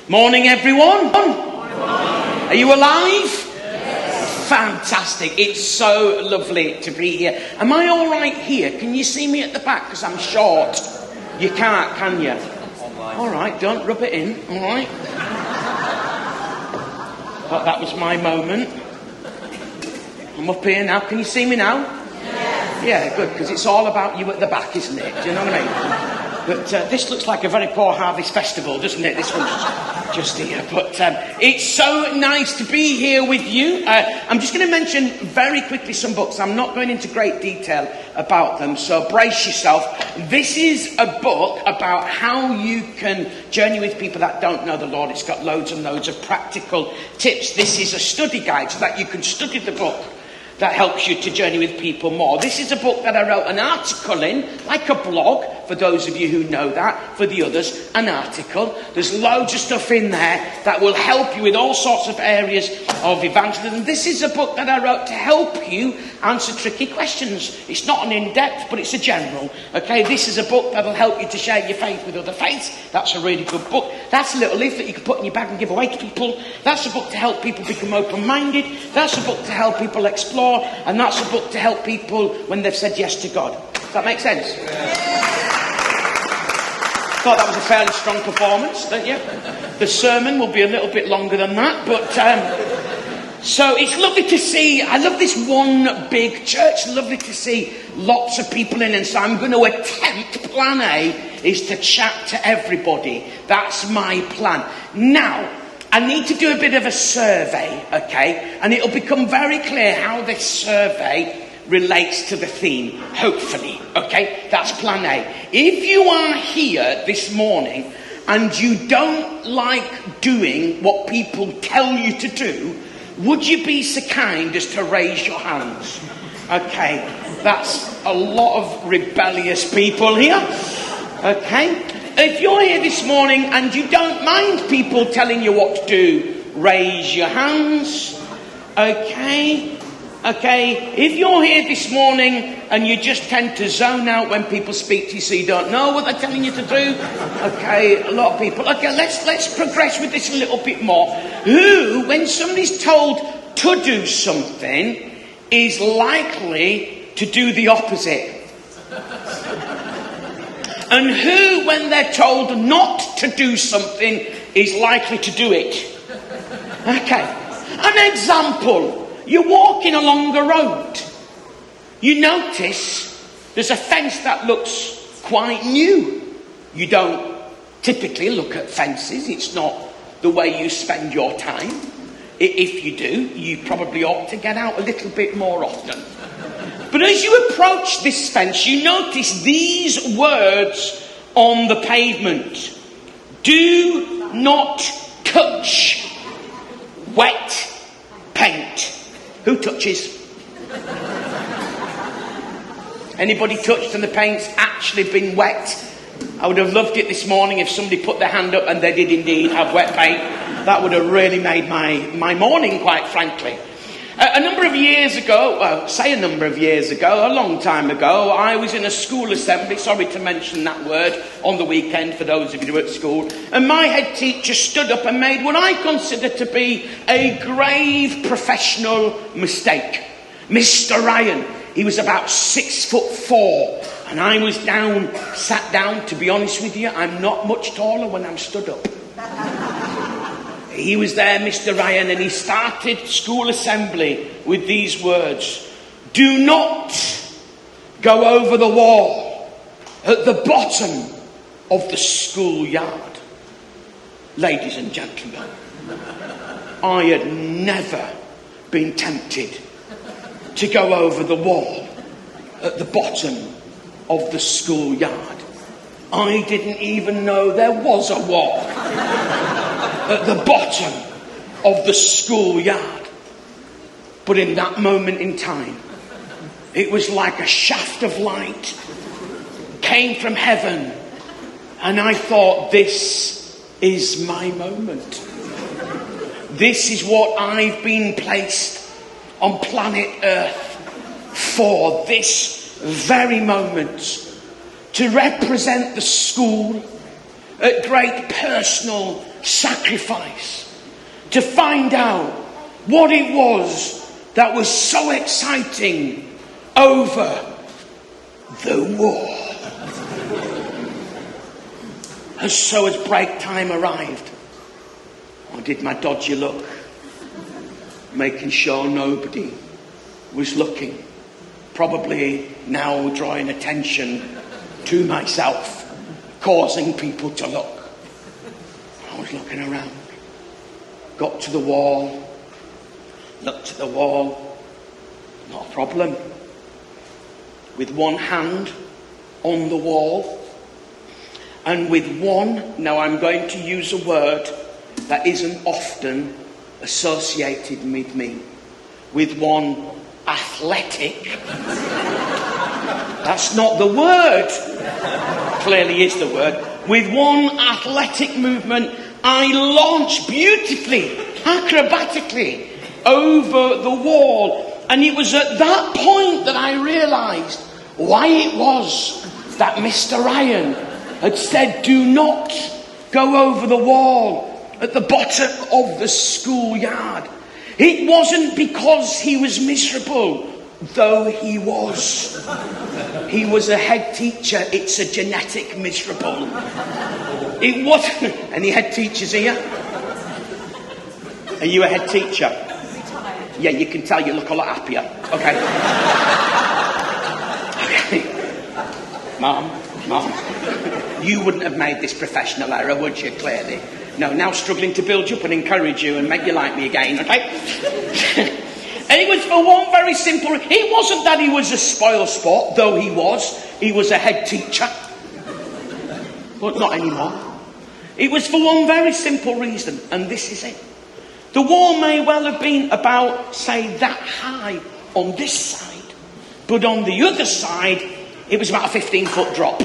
Morning, everyone. Are you alive? Yes. Fantastic. It's so lovely to be here. Am I all right here? Can you see me at the back? Because I'm short. You can't, can you? All right, don't rub it in. All right. But that was my moment. I'm up here now. Can you see me now? Yes. Yeah, good, because it's all about you at the back, isn't it? Do you know what I mean? But this looks like a very poor harvest festival, doesn't it? This one's just here. But it's so nice to be here with you. I'm just going to mention very quickly some books. I'm not going into great detail about them, so brace yourself. This is a book about how you can journey with people that don't know the Lord. It's got loads and loads of practical tips. This is a study guide so that you can study the book that helps you to journey with people more. This is a book that I wrote an article in, like a blog, for those of you who know that. For the others, an article. There's loads of stuff in there that will help you with all sorts of areas of evangelism. This is a book that I wrote to help you answer tricky questions. It's not an in-depth, but it's a general. Okay, this is a book that will help you to share your faith with other faiths. That's a really good book. That's a little leaflet you can put in your bag and give away to people. That's a book to help people become open-minded. That's a book to help people explore. And that's a book to help people when they've said yes to God. Does that make sense? Thought that was a fairly strong performance, don't you? The sermon will be a little bit longer than that, but so it's lovely to see. I love this one big church. Lovely to see lots of people in, and so I'm going to attempt. Plan A is to chat to everybody. That's my plan. Now, I need to do a bit of a survey, okay? And it'll become very clear how this survey relates to the theme, hopefully, okay? That's plan A. If you are here this morning and you don't like doing what people tell you to do, would you be so kind as to raise your hands? Okay, that's a lot of rebellious people here, okay? If you're here this morning and you don't mind people telling you what to do, raise your hands. Okay. If you're here this morning and you just tend to zone out when people speak to you, so you don't know what they're telling you to do. Okay, a lot of people. Okay, let's progress with this a little bit more. Who, when somebody's told to do something, is likely to do the opposite? And who, when they're told not to do something, is likely to do it? Okay. An example. You're walking along a road. You notice there's a fence that looks quite new. You don't typically look at fences. It's not the way you spend your time. If you do, you probably ought to get out a little bit more often. But as you approach this fence, you notice these words on the pavement. Do not touch wet paint. Who touches? Anybody touched and the paint's actually been wet? I would have loved it this morning if somebody put their hand up and they did indeed have wet paint. That would have really made my morning, quite frankly. A number of years ago, a long time ago, I was in a school assembly, sorry to mention that word, on the weekend for those of you who are at school, and my head teacher stood up and made what I consider to be a grave professional mistake. Mr. Ryan, he was about 6'4", and I was sat down, to be honest with you, I'm not much taller when I'm stood up. He was there, Mr. Ryan, and he started school assembly with these words. Do not go over the wall at the bottom of the schoolyard. Ladies and gentlemen, I had never been tempted to go over the wall at the bottom of the schoolyard. I didn't even know there was a wall at the bottom of the schoolyard. But in that moment in time, it was like a shaft of light came from heaven, and I thought, this is my moment. This is what I've been placed on planet Earth for, this very moment, to represent the school at great personal sacrifice to find out what it was that was so exciting over the wall. And so as break time arrived, I did my dodgy look, making sure nobody was looking. Probably now drawing attention to myself, causing people to look. I was looking around. Got to the wall. Looked at the wall. Not a problem. With one hand on the wall. And with one, now I'm going to use a word that isn't often associated with me. With one athletic. That's not the word. Clearly is the word. With one athletic movement, I launched beautifully, acrobatically over the wall. And it was at that point that I realised why it was that Mr. Ryan had said, do not go over the wall at the bottom of the schoolyard. It wasn't because he was miserable, though he was. He was a head teacher. It's a genetic miserable. It wasn't. Any head teachers here? Are you a head teacher? Yeah, you can tell you look a lot happier. Okay. Okay. Mom, you wouldn't have made this professional error, would you, clearly? No, now struggling to build you up and encourage you and make you like me again, okay? And it was for one very simple... It wasn't that he was a spoil sport, though he was. He was a head teacher. But not anymore. It was for one very simple reason, and this is it. The wall may well have been about, say, that high on this side, but on the other side, it was about a 15-foot drop.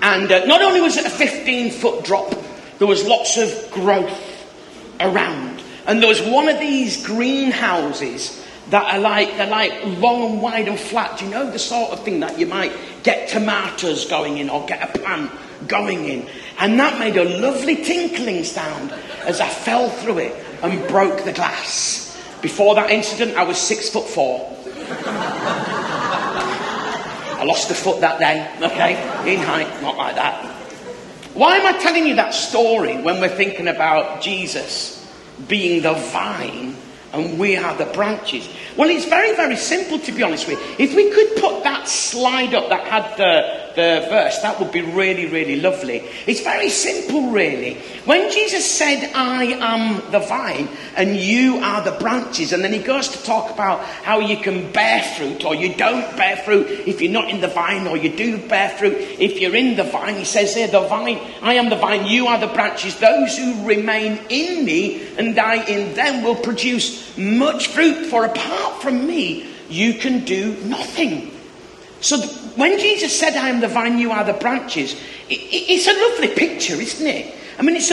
And not only was it a 15-foot drop, there was lots of growth around. And there was one of these greenhouses that are like long and wide and flat. Do you know the sort of thing that you might get tomatoes going in or get a plant going in? And that made a lovely tinkling sound as I fell through it and broke the glass. Before that incident, I was 6'4". I lost a foot that day, okay? In height, not like that. Why am I telling you that story when we're thinking about Jesus being the vine and we are the branches? Well, it's very, very simple, to be honest with you. If we could put that slide up that had the verse, that would be really, really lovely. It's very simple, really. When Jesus said, I am the vine and you are the branches, and then he goes to talk about how you can bear fruit or you don't bear fruit if you're not in the vine, or you do bear fruit if you're in the vine. He says there, the vine, I am the vine, you are the branches. Those who remain in me and I in them will produce much fruit, for apart from me, you can do nothing. So when Jesus said, I am the vine, you are the branches, it's a lovely picture, isn't it? I mean, it's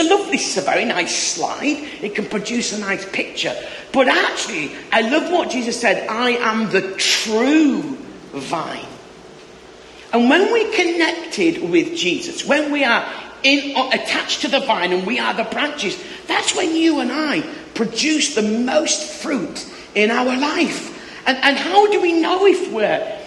a very nice slide. It can produce a nice picture. But actually, I love what Jesus said, I am the true vine. And when we're connected with Jesus, when we are attached to the vine and we are the branches, that's when you and I produce the most fruit in our life. And how do we know if we're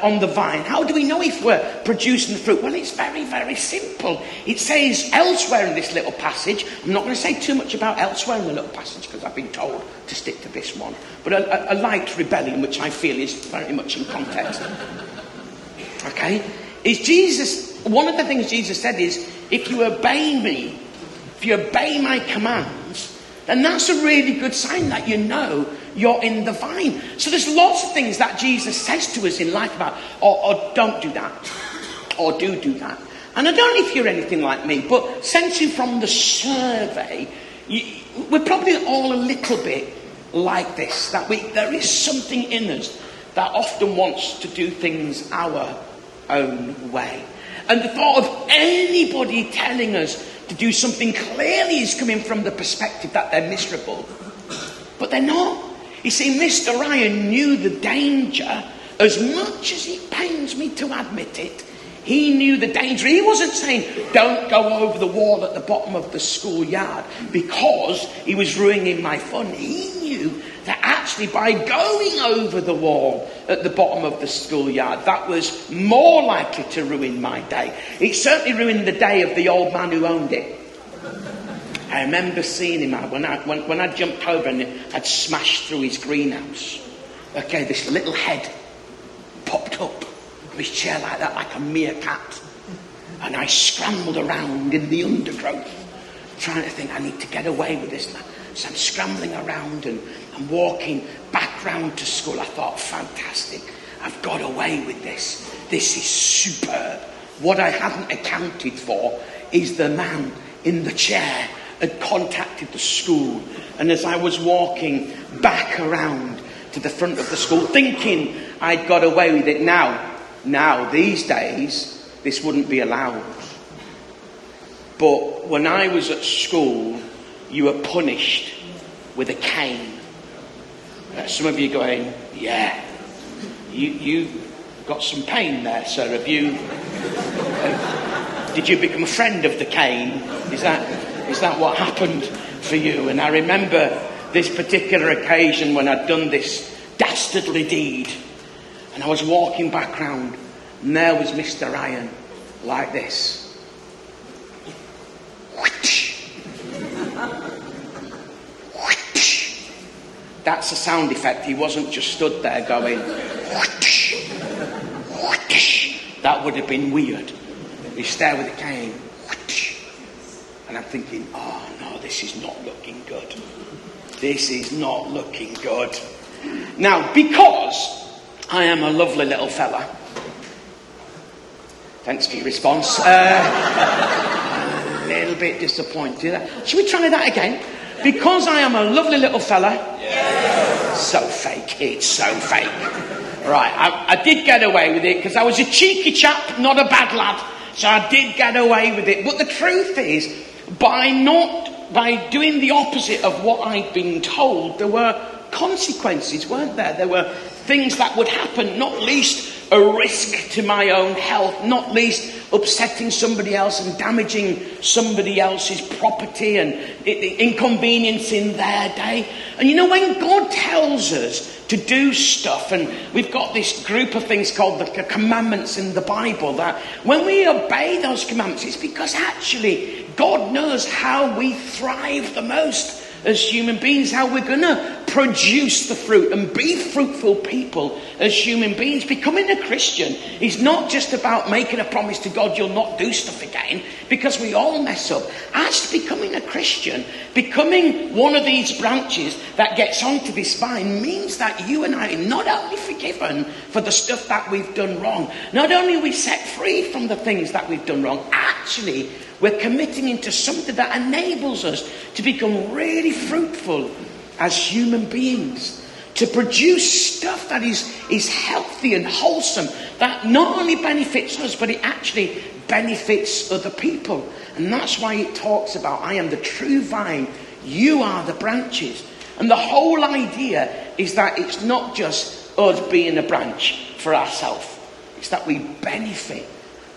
on the vine? How do we know if we're producing the fruit? Well, it's very, very simple. It says elsewhere in this little passage, I'm not going to say too much about elsewhere in the little passage because I've been told to stick to this one, but a light rebellion, which I feel is very much in context. Okay? One of the things Jesus said is, if you obey me, if you obey my commands, then that's a really good sign that you know you're in the vine. So there's lots of things that Jesus says to us in life about, or don't do that, or do that. And I don't know if you're anything like me, but sensing from the survey, we're probably all a little bit like this, that there is something in us that often wants to do things our own way. And the thought of anybody telling us to do something clearly is coming from the perspective that they're miserable. But they're not. You see, Mr. Ryan knew the danger. As much as it pains me to admit it, He knew the danger. He wasn't saying, don't go over the wall at the bottom of the schoolyard because he was ruining my fun. He knew that actually by going over the wall at the bottom of the schoolyard, that was more likely to ruin my day. It certainly ruined the day of the old man who owned it. I remember seeing him when I jumped over and I'd smashed through his greenhouse. Okay, this little head popped up of his chair like that, like a meerkat. And I scrambled around in the undergrowth, trying to think, I need to get away with this now. So I'm scrambling around and I'm walking back round to school. I thought, fantastic, I've got away with this. This is superb. What I hadn't accounted for is the man in the chair had contacted the school. And as I was walking back around to the front of the school, thinking I'd got away with it, now these days, this wouldn't be allowed. But when I was at school, you were punished with a cane. Some of you going, yeah, you got some pain there, sir. Have you? Did you become a friend of the cane? Is that what happened for you? And I remember this particular occasion when I'd done this dastardly deed, and I was walking back round, and there was Mr. Ryan, like this. That's a sound effect. He wasn't just stood there going, that would have been weird. He's there with a cane. And I'm thinking, oh no, this is not looking good. This is not looking good. Now, because I am a lovely little fella. Thanks for your response. A little bit disappointed. Should we try that again? Because I am a lovely little fella. Yes. So fake. It's so fake. Right, I did get away with it because I was a cheeky chap, not a bad lad. So I did get away with it. But the truth is, by doing the opposite of what I'd been told, there were consequences, weren't there? There were things that would happen, not least a risk to my own health, not least upsetting somebody else and damaging somebody else's property and inconveniencing their day. And you know, when God tells us to do stuff, and we've got this group of things called the commandments in the Bible, that when we obey those commandments, it's because actually God knows how we thrive the most as human beings, how we're going to produce the fruit and be fruitful people as human beings. Becoming a Christian is not just about making a promise to God you'll not do stuff again, because we all mess up. Actually, becoming a Christian, becoming one of these branches that gets onto this vine, means that you and I are not only forgiven for the stuff that we've done wrong, not only are we set free from the things that we've done wrong, actually we're committing into something that enables us to become really fruitful as human beings, to produce stuff that is healthy and wholesome, that not only benefits us, but it actually benefits other people. And that's why it talks about, I am the true vine, you are the branches. And the whole idea is that it's not just us being a branch for ourselves. It's that we benefit,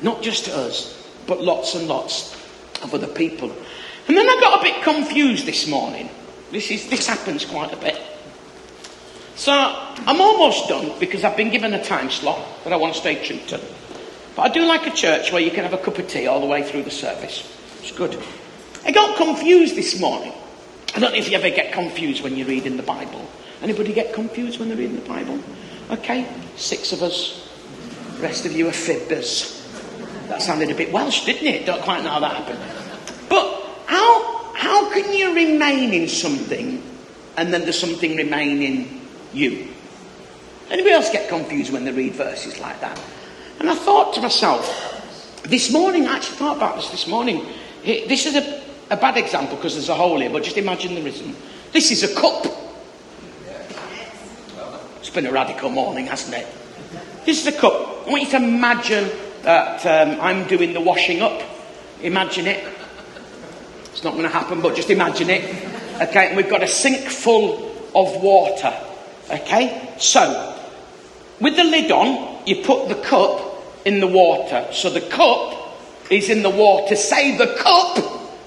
not just us, but lots and lots of other people. And then I got a bit confused this morning. This happens quite a bit. So I'm almost done because I've been given a time slot that I want to stay true to. But I do like a church where you can have a cup of tea all the way through the service. It's good. I got confused this morning. I don't know if you ever get confused when you're reading the Bible. Anybody get confused when they're reading the Bible? Okay, 6 of us. The rest of you are fibbers. That sounded a bit Welsh, didn't it? Don't quite know how that happened. But how can you remain in something and then there's something remain in you? Anybody else get confused when they read verses like that? And I thought to myself, this morning, I actually thought about this morning. This is a bad example because there's a hole here, but just imagine there isn't. This is a cup. It's been a radical morning, hasn't it? This is a cup. I want you to imagine that I'm doing the washing up. Imagine it. It's not going to happen, but just imagine it. Okay, and we've got a sink full of water. Okay, so with the lid on, you put the cup in the water. So the cup is in the water. Say, the cup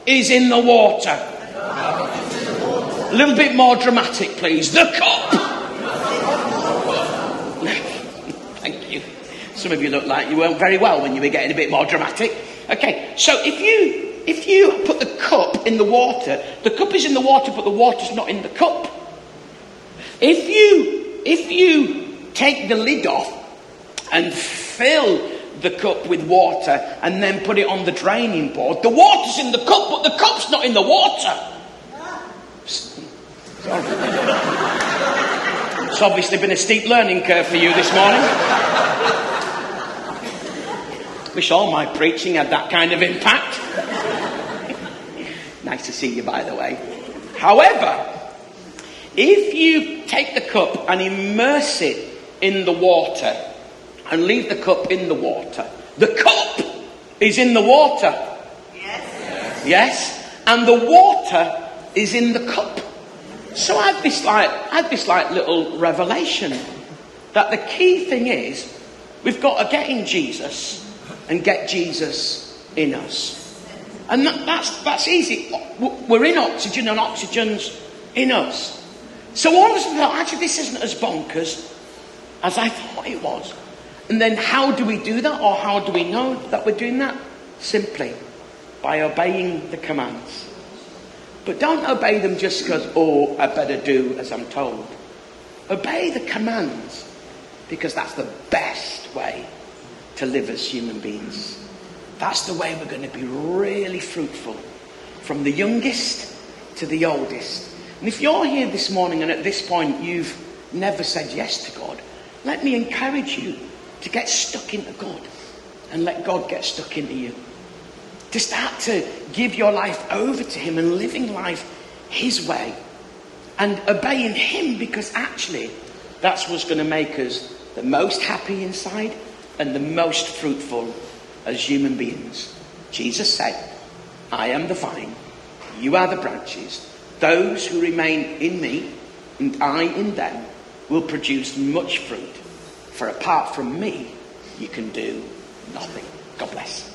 is in the water. A little bit more dramatic, please. The cup. Thank you. Some of you look like you weren't very well when you were getting a bit more dramatic. Okay, so if you put the cup in the cup is in the water, but the water's not in the cup. If you take the lid off and fill the cup with water and then put it on the draining board, the water's in the cup, but the cup's not in the water. Sorry. It's obviously been a steep learning curve for you this morning. Wish all my preaching had that kind of impact. Nice to see you, by the way. However, if you take the cup and immerse it in the water and leave the cup in the water, the cup is in the water. Yes. Yes. And the water is in the cup. So I had this little revelation that the key thing is we've got to get in Jesus and get Jesus in us. And that's easy. We're in oxygen and oxygen's in us. So all of a sudden, actually this isn't as bonkers as I thought it was. And then how do we do that, or how do we know that we're doing that? Simply by obeying the commands. But don't obey them just because, I better do as I'm told. Obey the commands because that's the best way to live as human beings. That's the way we're going to be really fruitful, from the youngest to the oldest. And if you're here this morning and at this point you've never said yes to God, let me encourage you to get stuck into God and let God get stuck into you. To start to give your life over to him and living life his way and obeying him, because actually that's what's going to make us the most happy inside and the most fruitful as human beings. Jesus said, I am the vine, you are the branches. Those who remain in me and I in them will produce much fruit. For apart from me, you can do nothing. God bless.